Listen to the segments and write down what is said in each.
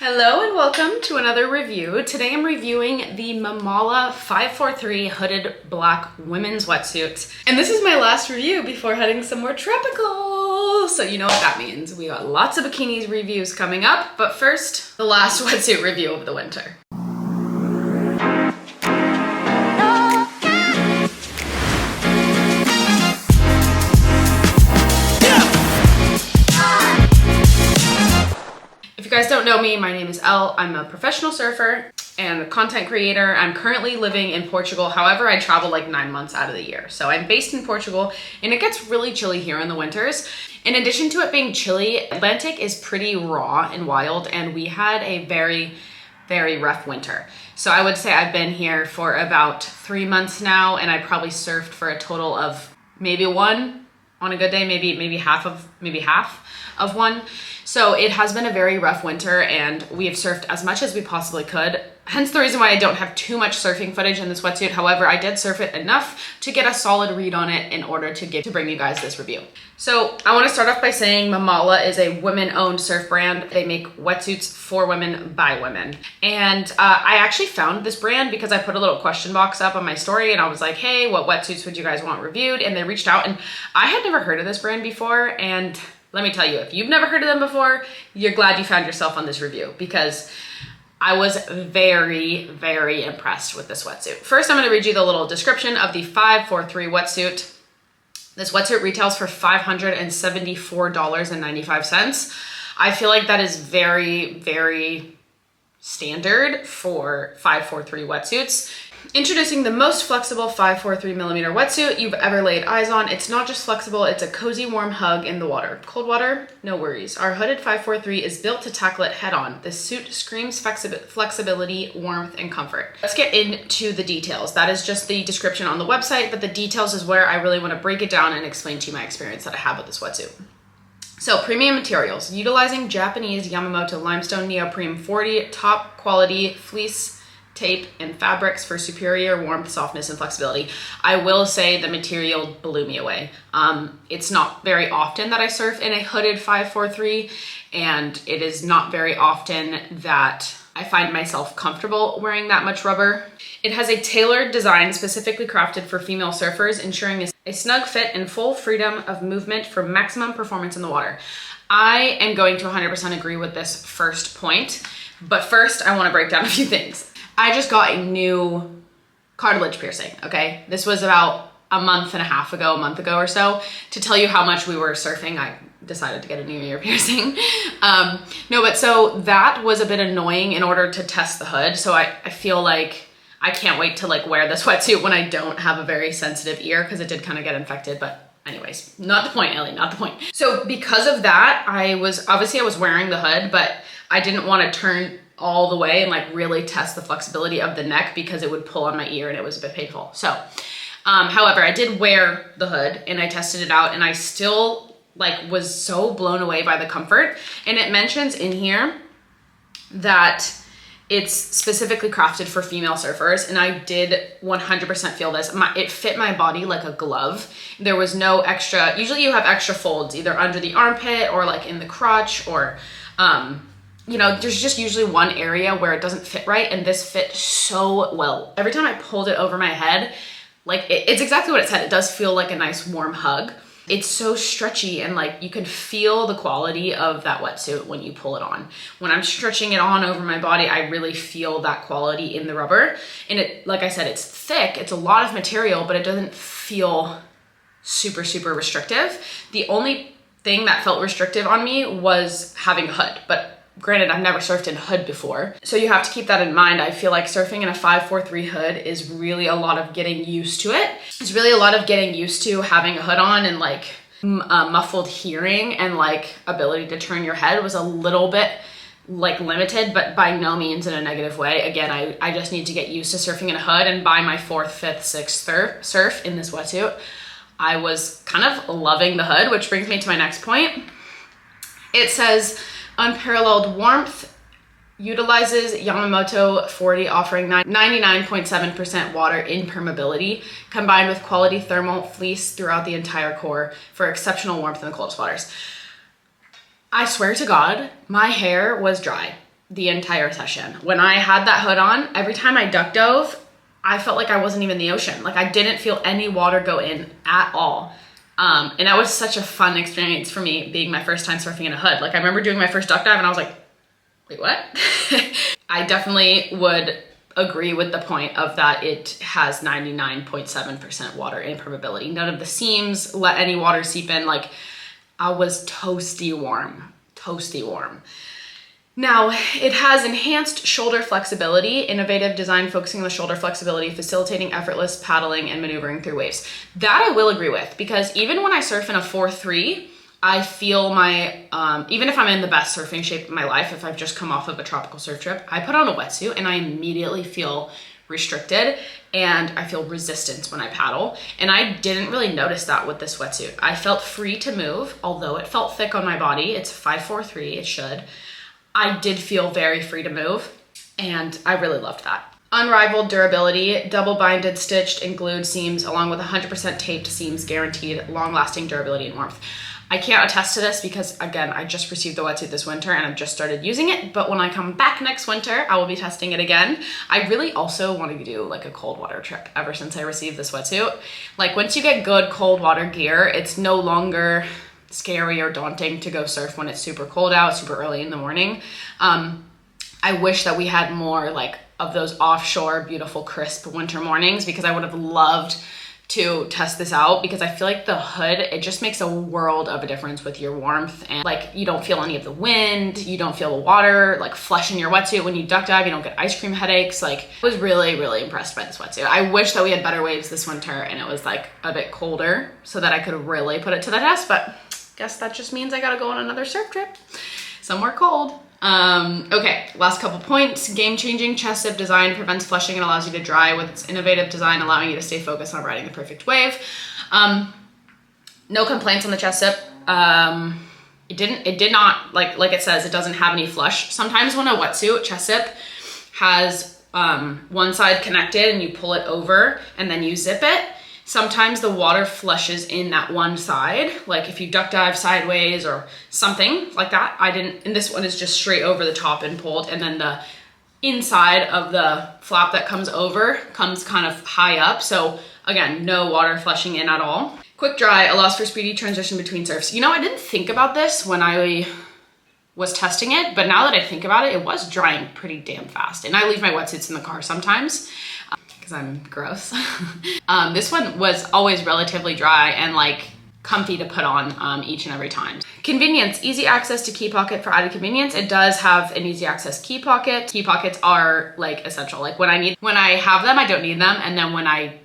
Hello and welcome to another review. Today I'm reviewing the Mamala 543 hooded black women's wetsuit. And this is my last review before heading somewhere tropical. So you know what that means. We got lots of bikinis reviews coming up, but first, the last wetsuit review of the winter. If you guys don't know me, my name is Elle. I'm a professional surfer and a content creator. I'm currently living in Portugal. However, I travel like 9 months out of the year. So I'm based in Portugal and it gets really chilly here in the winters. In addition to it being chilly, Atlantic is pretty raw and wild, and we had a very, very rough winter. So I would say I've been here for about 3 months now, and I probably surfed for a total of maybe one on a good day, maybe half of one. So it has been a very rough winter, and we have surfed as much as we possibly could. Hence the reason why I don't have too much surfing footage in this wetsuit. However, I did surf it enough to get a solid read on it in order to bring you guys this review. So I want to start off by saying Mamala is a women-owned surf brand. They make wetsuits for women by women. And I actually found this brand because I put a little question box up on my story and I was like, hey, what wetsuits would you guys want reviewed? And they reached out, and I had never heard of this brand before. And let me tell you, if you've never heard of them before, you're glad you found yourself on this review, because I was very, very impressed with this wetsuit. First, I'm going to read you the little description of the 543 wetsuit. This wetsuit retails for $574.95. I feel like that is very, very standard for 543 wetsuits. Introducing the most flexible 543 millimeter wetsuit you've ever laid eyes on. It's not just flexible, it's a cozy, warm hug in the water. Cold water? No worries. Our hooded 543 is built to tackle it head on. This suit screams flexibility, warmth, and comfort. Let's get into the details. That is just the description on the website, but the details is where I really want to break it down and explain to you my experience that I have with this wetsuit. So, premium materials. Utilizing Japanese Yamamoto limestone neoprene 40 top quality fleece tape and fabrics for superior warmth, softness, and flexibility. I will say the material blew me away. It's not very often that I surf in a hooded 543, and it is not very often that I find myself comfortable wearing that much rubber. It has a tailored design specifically crafted for female surfers, ensuring a snug fit and full freedom of movement for maximum performance in the water. I am going to 100% agree with this first point, but first I want to break down a few things. I just got a new cartilage piercing, okay? This was about a month ago or so. To tell you how much we were surfing, I decided to get a new ear piercing. So that was a bit annoying in order to test the hood. So I feel like I can't wait to wear this wetsuit when I don't have a very sensitive ear, because it did kind of get infected, but anyways, not the point, Ellie, not the point. So because of that, I was wearing the hood, but I didn't want to turn all the way and really test the flexibility of the neck, because it would pull on my ear and it was a bit painful. So, however, I did wear the hood and I tested it out, and I still was so blown away by the comfort. And it mentions in here that it's specifically crafted for female surfers, and I did 100% feel this. It fit my body like a glove. There was no extra, usually you have extra folds either under the armpit or in the crotch, or there's just usually one area where it doesn't fit right, and this fit so well. Every time I pulled it over my head, it's exactly what it said. It does feel like a nice warm hug. It's so stretchy, and you can feel the quality of that wetsuit when you pull it on. When I'm stretching it on over my body, I really feel that quality in the rubber. And it, like I said, it's thick, it's a lot of material, but it doesn't feel super, super restrictive. The only thing that felt restrictive on me was having a hood, but granted, I've never surfed in a hood before, so you have to keep that in mind. I feel like surfing in a 543 hood is really a lot of getting used to it. It's really a lot of getting used to having a hood on, and muffled hearing and ability to turn your head was a little bit limited, but by no means in a negative way. Again, I just need to get used to surfing in a hood, and by my 4th, 5th, 6th surf in this wetsuit, I was kind of loving the hood, which brings me to my next point. It says, unparalleled warmth, utilizes Yamamoto 40, offering 99.7% water impermeability, combined with quality thermal fleece throughout the entire core for exceptional warmth in the coldest waters. I swear to God, my hair was dry. the entire session. When I had that hood on, every time I duck dove, I felt like I wasn't even in the ocean. Like I didn't feel any water go in at all. And that was such a fun experience for me, being my first time surfing in a hood. Like I remember doing my first duck dive and I was like, wait, what? I definitely would agree with the point of that it has 99.7% water impermeability. None of the seams let any water seep in. Like I was toasty warm. Now, it has enhanced shoulder flexibility, innovative design focusing on the shoulder flexibility, facilitating effortless paddling and maneuvering through waves. That I will agree with, because even when I surf in a 4.3, I feel my, even if I'm in the best surfing shape of my life, if I've just come off of a tropical surf trip, I put on a wetsuit and I immediately feel restricted and I feel resistance when I paddle. And I didn't really notice that with this wetsuit. I felt free to move, although it felt thick on my body. It's 543, it should. I did feel very free to move, and I really loved that. Unrivaled durability, double binded, stitched, and glued seams, along with 100% taped seams, guaranteed long-lasting durability and warmth. I can't attest to this because, again, I just received the wetsuit this winter and I've just started using it, but when I come back next winter, I will be testing it again. I really also want to do like a cold water trip ever since I received this wetsuit. Like once you get good cold water gear, it's no longer scary or daunting to go surf when it's super cold out, super early in the morning. I wish that we had more like of those offshore, beautiful, crisp winter mornings, because I would have loved to test this out, because I feel like the hood, it just makes a world of a difference with your warmth, and like you don't feel any of the wind, you don't feel the water like flush in your wetsuit when you duck dive, you don't get ice cream headaches. Like I was really, really impressed by this wetsuit. I wish that we had better waves this winter and it was like a bit colder so that I could really put it to the test, but guess that just means I gotta go on another surf trip somewhere cold. Okay, last couple points. Game-changing chest zip design prevents flushing and allows you to dry with its innovative design, allowing you to stay focused on riding the perfect wave. No complaints on the chest zip. It did not, like it says, it doesn't have any flush. Sometimes when a wetsuit chest zip has one side connected and you pull it over and then you zip it, sometimes the water flushes in that one side, like if you duck dive sideways or something like that. I didn't, and this one is just straight over the top and pulled, and then the inside of the flap that comes over comes kind of high up. So again, no water flushing in at all. Quick dry allows for speedy transition between surfs. You know, I didn't think about this when I was testing it, but now that I think about it, it was drying pretty damn fast. And I leave my wetsuits in the car sometimes, I'm gross. This one was always relatively dry and like comfy to put on each and every time. Convenience, easy access to key pocket for added convenience. It does have an easy access key pocket. Key pockets are like essential. Like when I have them, I don't need them. And then when I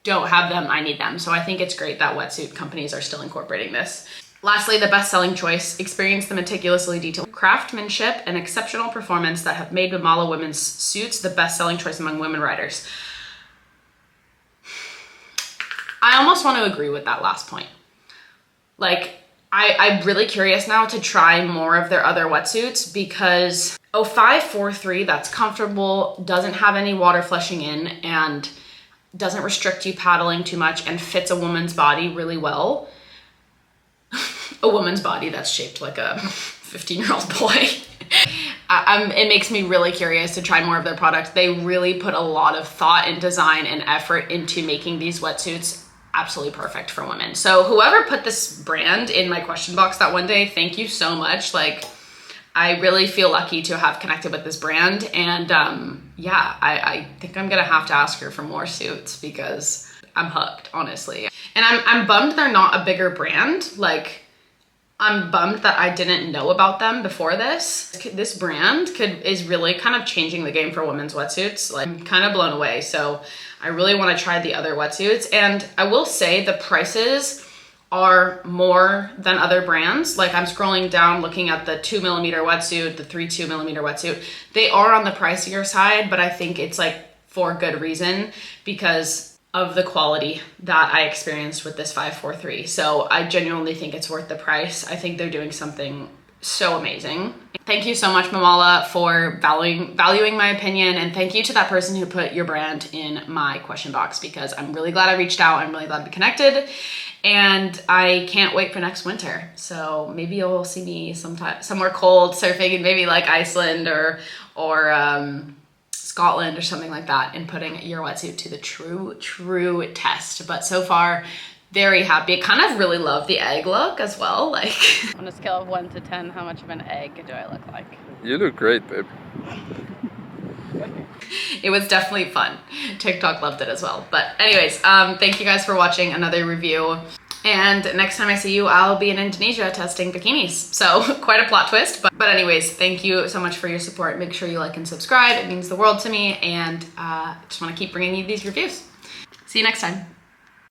don't have them, I need them. So I think it's great that wetsuit companies are still incorporating this. Lastly, the best-selling choice, experience the meticulously detailed craftsmanship and exceptional performance that have made Mamala women's suits the best-selling choice among women riders. I almost want to agree with that last point. Like, I'm really curious now to try more of their other wetsuits, because 543, that's comfortable, doesn't have any water flushing in, and doesn't restrict you paddling too much, and fits a woman's body really well. A woman's body that's shaped like a 15-year-old boy. It makes me really curious to try more of their products. They really put a lot of thought and design and effort into making these wetsuits absolutely perfect for women. So whoever put this brand in my question box that one day, thank you so much. Like, I really feel lucky to have connected with this brand. And yeah, I think I'm gonna have to ask her for more suits because I'm hooked, honestly. And I'm bummed they're not a bigger brand. Like, I'm bummed that I didn't know about them before this. This brand is really kind of changing the game for women's wetsuits. Like, I'm kind of blown away. So I really want to try the other wetsuits. And I will say the prices are more than other brands. Like, I'm scrolling down looking at the 2mm wetsuit, the 3.2mm wetsuit. They are on the pricier side, but I think it's like for good reason, because of the quality that I experienced with this 543. So I genuinely think it's worth the price. I think they're doing something so amazing. Thank you so much, Mamala, for valuing my opinion, and thank you to that person who put your brand in my question box, because I'm really glad I reached out. I'm really glad we connected, and I can't wait for next winter. So maybe you'll see me somewhere cold surfing in maybe like Iceland or Scotland or something like that, and putting your wetsuit to the true test. But so far, very happy. I kind of really love the egg look as well. Like, on a scale of 1 to 10, how much of an egg do I look like? You look great, babe. It was definitely fun. TikTok loved it as well. But anyways, thank you guys for watching another review. And next time I see you, I'll be in Indonesia testing bikinis. So quite a plot twist. But anyways, thank you so much for your support. Make sure you like and subscribe. It means the world to me. And just want to keep bringing you these reviews. See you next time.